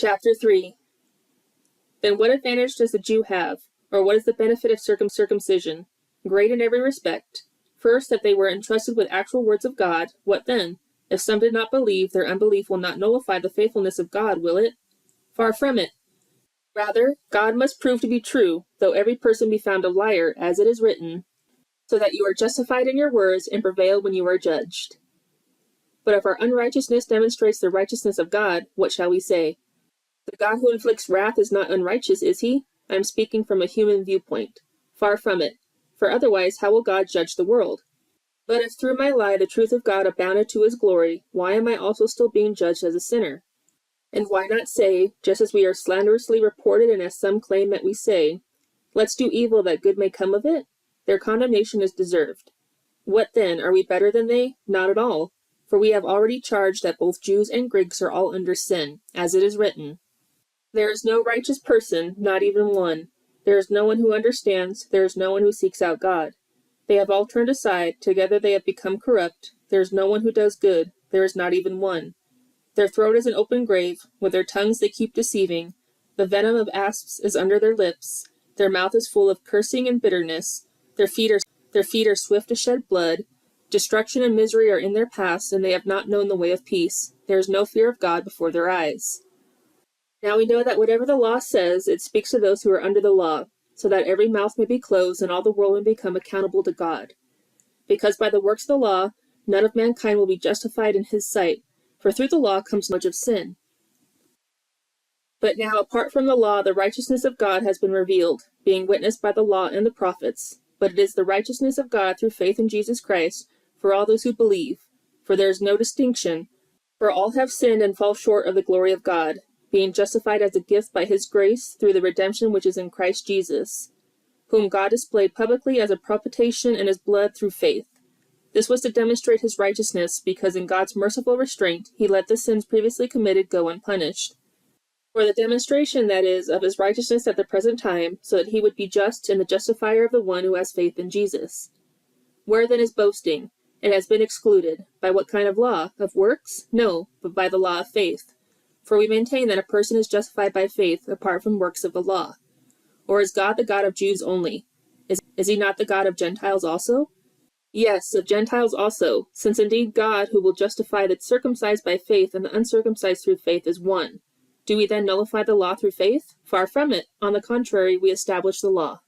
Chapter 3. Then what advantage does the Jew have, or what is the benefit of circumcision? Great in every respect. First, that they were entrusted with actual words of God. What then? If some did not believe, their unbelief will not nullify the faithfulness of God, will it? Far from it. Rather, God must prove to be true, though every person be found a liar, as it is written, so that you are justified in your words and prevail when you are judged. But if our unrighteousness demonstrates the righteousness of God, what shall we say? The God who inflicts wrath is not unrighteous, is he? I am speaking from a human viewpoint. Far from it. For otherwise, how will God judge the world? But if through my lie the truth of God abounded to his glory, why am I also still being judged as a sinner? And why not say, just as we are slanderously reported and as some claim that we say, let's do evil that good may come of it? Their condemnation is deserved. What then, are we better than they? Not at all. For we have already charged that both Jews and Greeks are all under sin, as it is written. There is no righteous person, not even one. There is no one who understands, there is no one who seeks out God. They have all turned aside, together they have become corrupt. There is no one who does good, there is not even one. Their throat is an open grave, with their tongues they keep deceiving. The venom of asps is under their lips. Their mouth is full of cursing and bitterness. Their feet are swift to shed blood. Destruction and misery are in their paths, and they have not known the way of peace. There is no fear of God before their eyes. Now we know that whatever the law says, it speaks to those who are under the law, so that every mouth may be closed and all the world may become accountable to God. Because by the works of the law, none of mankind will be justified in his sight, for through the law comes knowledge of sin. But now, apart from the law, the righteousness of God has been revealed, being witnessed by the law and the prophets. But it is the righteousness of God through faith in Jesus Christ for all those who believe. For there is no distinction, for all have sinned and fall short of the glory of God, being justified as a gift by his grace through the redemption which is in Christ Jesus, whom God displayed publicly as a propitiation in his blood through faith. This was to demonstrate his righteousness, because in God's merciful restraint he let the sins previously committed go unpunished. For the demonstration, that is, of his righteousness at the present time, so that he would be just and the justifier of the one who has faith in Jesus. Where then is boasting? It has been excluded. By what kind of law? Of works? No, but by the law of faith. For we maintain that a person is justified by faith apart from works of the law. Or is God the God of Jews only? Is he not the God of Gentiles also? Yes, of Gentiles also, since indeed God, who will justify the circumcised by faith and the uncircumcised through faith, is one. Do we then nullify the law through faith? Far from it. On the contrary, we establish the law.